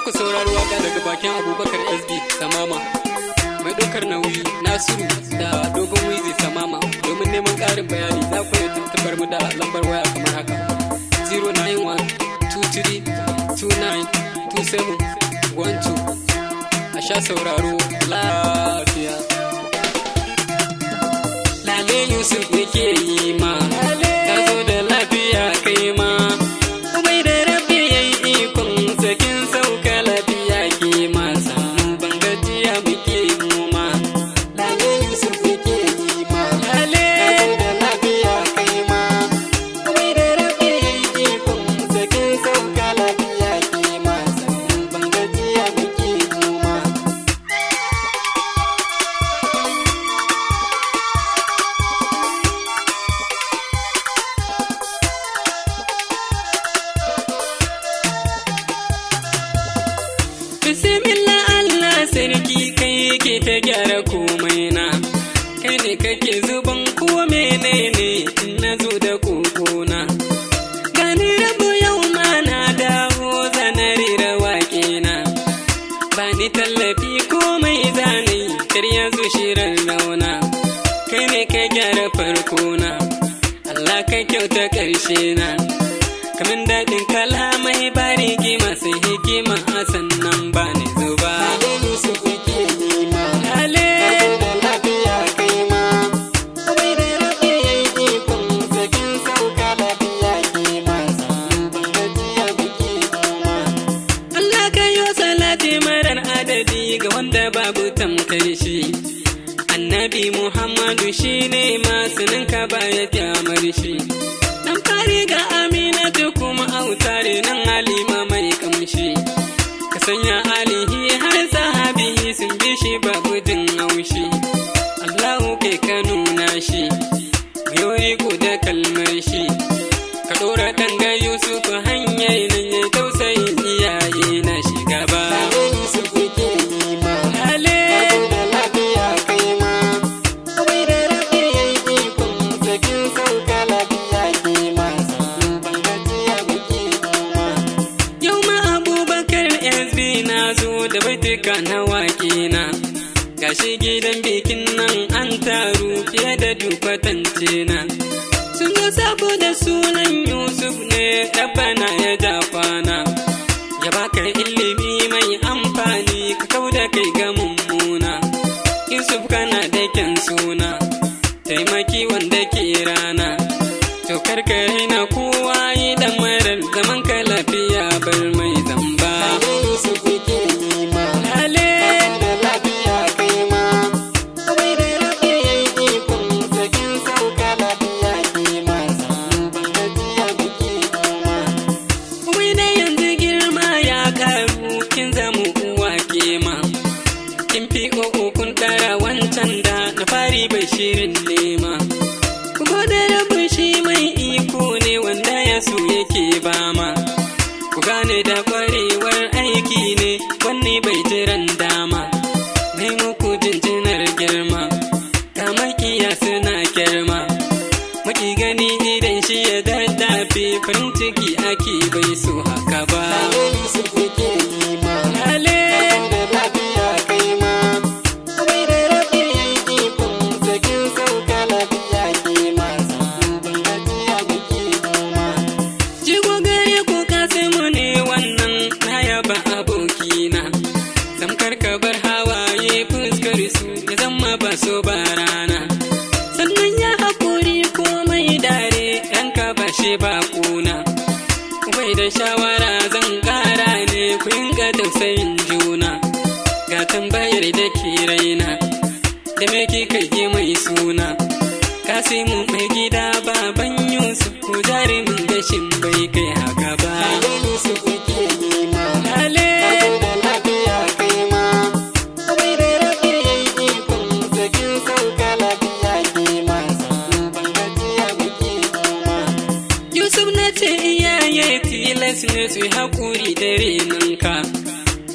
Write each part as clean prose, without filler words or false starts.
ku saurari waka daga bakin Abubakar SB Samama, mai ɗaukar nauyi Nasiru da Dogon Wizi Samama. Domin neman ƙarin bayani za ku iya tuntuɓar mu da lambar waya kamar haka 091-23-29-27-12. A sha sauraro lafiya. Lale Yusuf yake yi ma, ka zo da lafiya kai ma. Bai da rabi yayi ikon sakin sauka lafiya ke ma. Sannu ban gajiya muke mu ma. Lale Yusuf yake yi ma, ka zo da lafiya kai ma. Bai da rabi yayi ikon sakin sauka lafiya ke ma. Sannu ban gajiya muke mu ma. Bismillah Allah sarki kai ke ta gyara komai na, kai ne kake zuban ko menene in na zo da kokona. Gani rabu yau ma na dawo zanari da waƙe na, ba ni tallafi komai zane kar ya zo shirin rauna. Kai ne ka gyara farkona, Allah ka kyauta ƙarshe na. Kamin daɗin kalamai ba rigima sai hikima a sannan ba ni zuba. Lale Yusuf yake nima, lale da lafiya kai ma. Bai da rabi yayi ikon sakin sauka lafiya ke ma. Sannu ban gajiya muke noma. Allah ka yi salati marar adadi ga wanda babu tamkar shi. Annabi Muhammadu shi ne masanin ka baya kyamar shi. Dan fari ga Aminatu kuma autare nan Halima mai kamshi. Ka sanya alihi har sahabihi sun bi shi babu jin haushi. Allahu kai ka nuna shi, yori ko da kalmar shi. Ka ɗora ɗanga Yusuf hanyar nan ya tausayin iyaye na shi gaba. Lale Yusuf yake nima, lale da lafiya kai ma. Bai da rabi yayi ikon sakin sauka lafiya ke ma. Sannu ban gajiya muke noma. Yau ma Abubakar SB na zo da baituka na waƙe na. Gashi gidan bikin nan an taru fiye da dukwatance na. Sun zo saboda sunan Yusuf ne Rabbana ya ja kwana. Ya baka ilimi mai amfani ka kauda kai ga mummuna. Yusuf kana da kyan suna, taimaki wanda ke rana. To karka raina kowa yi da marar zaman ka lafiya bar mai zamba. Lale Yusuf yake nima, lale da lafiya kai ma. Bai da rabi yayi ikon sakin sauka lafiya ke ma. Sannu ban gajiya muke noma. Wai da yanzu girma ya karu kin zama uwa ke ma. Kin fi kun ɗara wancan da na fari bai shirin nema. Kuma da rabu shi mai iko ne wanda ya so yake bama. Ku gane da kwarewar aiki ne wanne bai jiran dama. Nai muku jinjinar girma, kamakiya suna girma. Maki gani idan shi ya daddafe farin ciki ake bai so haka ba. Lale Yusuf yake nima, lale da lafiya kai ma. Bai da rabi yayi ikon sakin sauka lafiya ke ma. Sannu ban gajiya muke noma. Jigo gare ko Kasimu ne wannan na yaba abokina. Samkar ka bar hawaye fuskar su ya zama ba so ba rana. Sannan ya haƙuri komai dare ranka ba shi ba kuna. Bai da shawara zan ƙara ne ku yinka tausayin juna. Ga tambayar da ke raina, da me kika yi mai suna. Kasimu mai gida baban Yusuf ko jarumin gashin bai kai haka ba. Lale Yusuf yake nima, lale da lafiya kai ma. Bai da rabi yayi ikon sakin sauka lafiya ke ma. Sannu ban gajiya muke noma. Yusuf na ce iyaye tilas ne su yi haƙuri da renanka.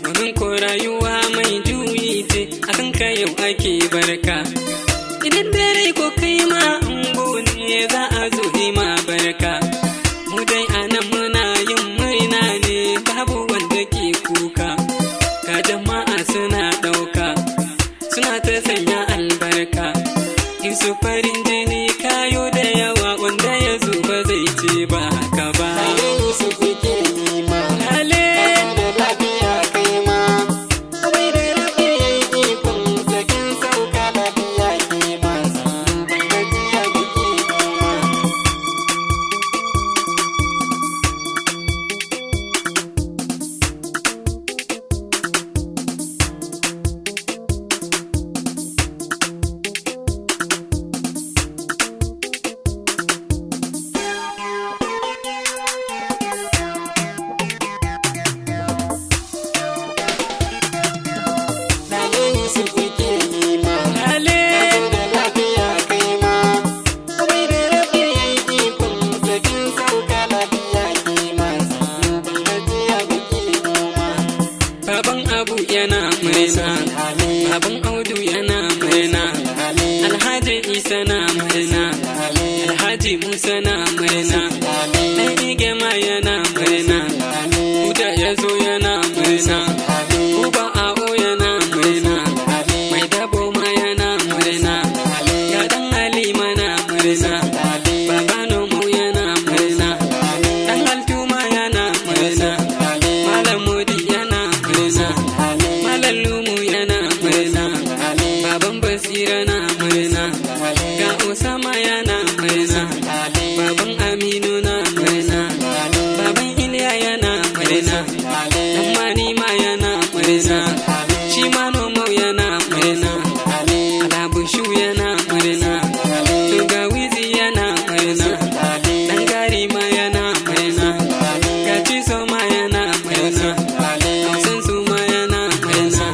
Domin ko rayuwa mai juyi ce akan ka yau ake barka. Idan dare ko kai ma ango ne za a zo ma barka. Mu dai anan muna yin murna ne babu wanda ke kuka. ce ba haka ba. su kuke nima Lale da lafiya kai ma bai da rabe ikon sakin sauka lafiya ke ma ban gajiya kuke noma su kuke nima lale da lafiya kai ma bai da rabe ikon sakin sauka lafiya ke ma ban gajiya kuke noma baban Abu yana murna, baban Audu yana murna, Alhaji Isa na murna, Alhaji Musa na murna, ɗan Igema yana murna, Uda ya zo yana murna, Uba A'o yana murna, Mai Dabo ma yana murna, ya ɗan Halima na murna, Baba Nomo yana murna, ɗan Altuma yana murna, Malam Modi yana murna, Malam Lumu yana murna, Baban Basira na murna, ga Osama yana murna, Baban Aminu na murna, Baban Iliya yana murna, Dan Mani ma yana murna, shi ma Nomo yana murna, Alabushu yana murna, to ga Wizi yana murna, Dan Gari ma yana murna, ga Ciso ma yana murna, Hausan su ma yana murna,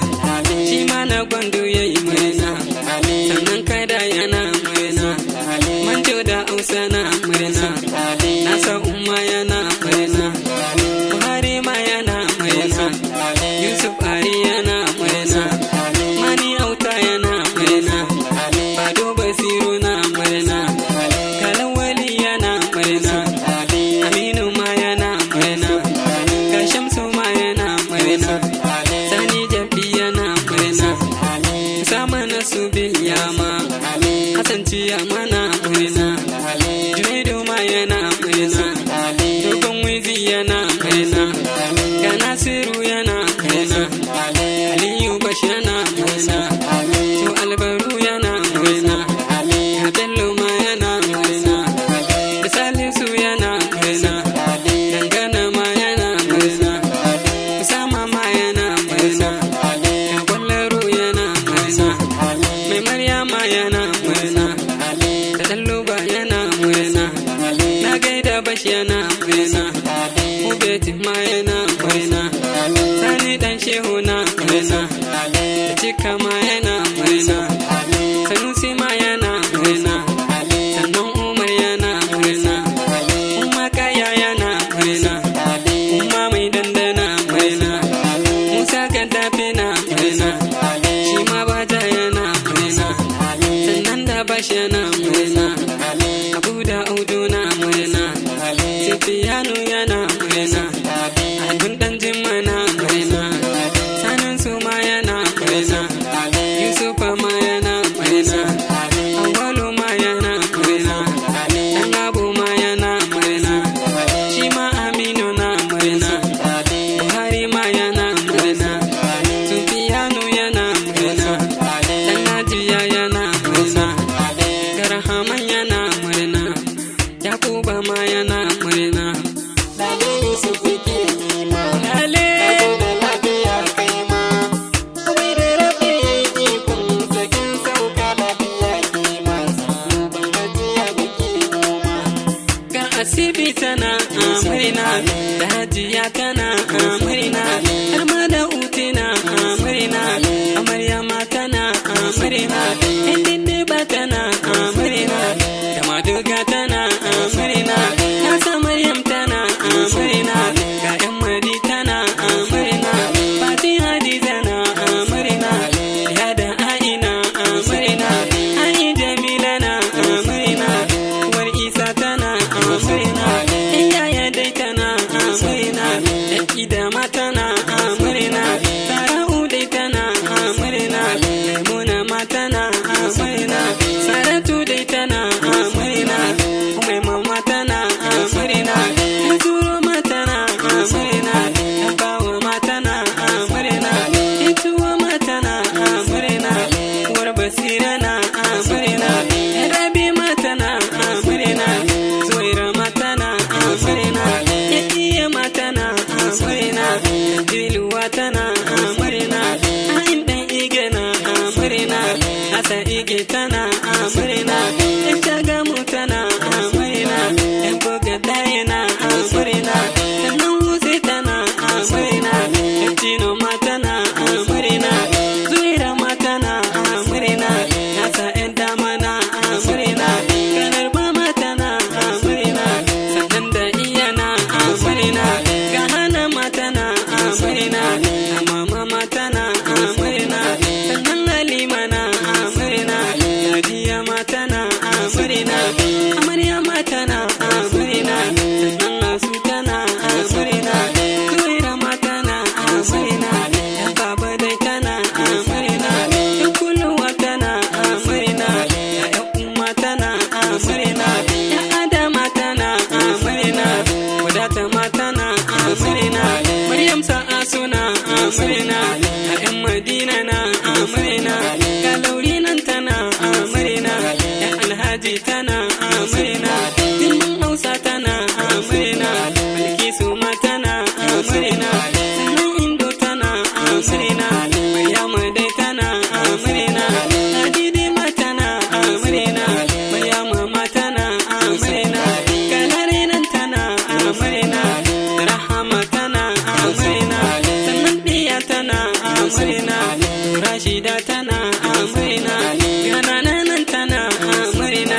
shi ma na Gwandu yayi murna, sannan Kada yana murna, Manjo da Hausa na murna, Nasa Umma yana murna, Buhari ma yana murna, Yusuf Ari yana murna, Mani Auta yana murna, Bado Basiru na murna, Kalawali yana murna, Aminu ma yana murna, ga Shamsu ma yana murna, Sani Jabi yana murna, Usama Nasu Bilyama, Hassan Ciyama na murna, Junaidu ma yana murna, Dogon Wizi yana murna, ga Nasiru yana murna, Aliyu Bash yana murna, to Albaru yana murna, ga Bello ma yana murna, da Salisu yana murna, Dangana ma yana murna, Usama ma yana murna, ga Kwallaro yana murna, Mai Maryama yana murna, da Dalluba yana murna, na gaida Bash yana murna, Ubeti ma yana murna, Sani dan Shehu na murna, da Cika ma yana murna, Sanusi ma yana murna, sannan Umar yana murna, Umma Kaya yana murna, Umma Mai Dandana murna, Musa Gaddafi na murna, shi ma Baja yana murna, sannan da Bash yana murna, Abu da Audu na murna, Sifiyanu yana murna, Abun dan Jimma na murna, Sanin su ma yana murna, Yusufa ma yana murna, Awalu ma yana murna, Dan Abu ma yana murna, shi ma Aminu na murna, Buhari ma yana murna, Sufiyanu yana murna, Dan Najiya yana murna, Garhaman yana murna, Yakuba ma yana murna, su kuke nima lale da lafiya kai ma bai da rabe ikon sakin sauka lafiya ke ma ban gajiya kuke noma ga Asibi tana murna, da Hajiya tana murna, har ma da Utina murna, Amaryama tana murna, Indindiba tana murna, da Maduga tana murna, Nasa Maryam tana murna, ga ‘yan Madi tana murna, Fati Hadiza na murna, ya da Aina murna, Ai Jamila na murna, Uwar Isa tana murna, Yaya dai tana murna, Ida ma tana murna, Sara'u dai tana murna, Maimuna ma tana murna, Saratu dai tana murna, wadata matana amurina, Maryam sa'a suna amurina, ‘ya'yan Madina na amurina, ga lauri nan tana amurina, ‘ya Alhaji tana amurina, dimbin Hausa tana amurina, Bilkisu ma tana amurina, sannan Indo tana amurina, Maryama dai tana amurina, Ladidi ma tana amurina, Maryama ma tana amurina, Kalare nan tana amurina, Rahama tana amurina, sannan Diya tana amurina, Rashida tana amurina, Gana nan tana amurina,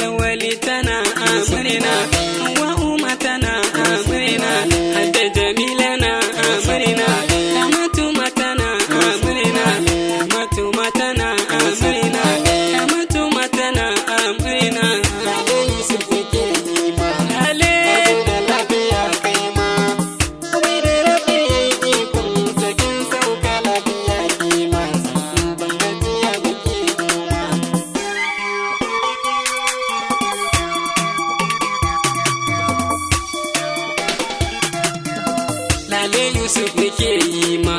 Lawali tana amurina, Hawwa'u tana amurina, Hadda Jamila na amurina, Ramatu ma tana amurina, Ramatu ma tana amurina, Ramatu ma tana amurina. Lale Yusuf ke yi ma, Lale, da lafiya kai ma. Kuma da rabi ya yi ikon sakin sauka lafiya ke ma. Ban gajiya ba ke noma. Lale Yusuf ke yi ma.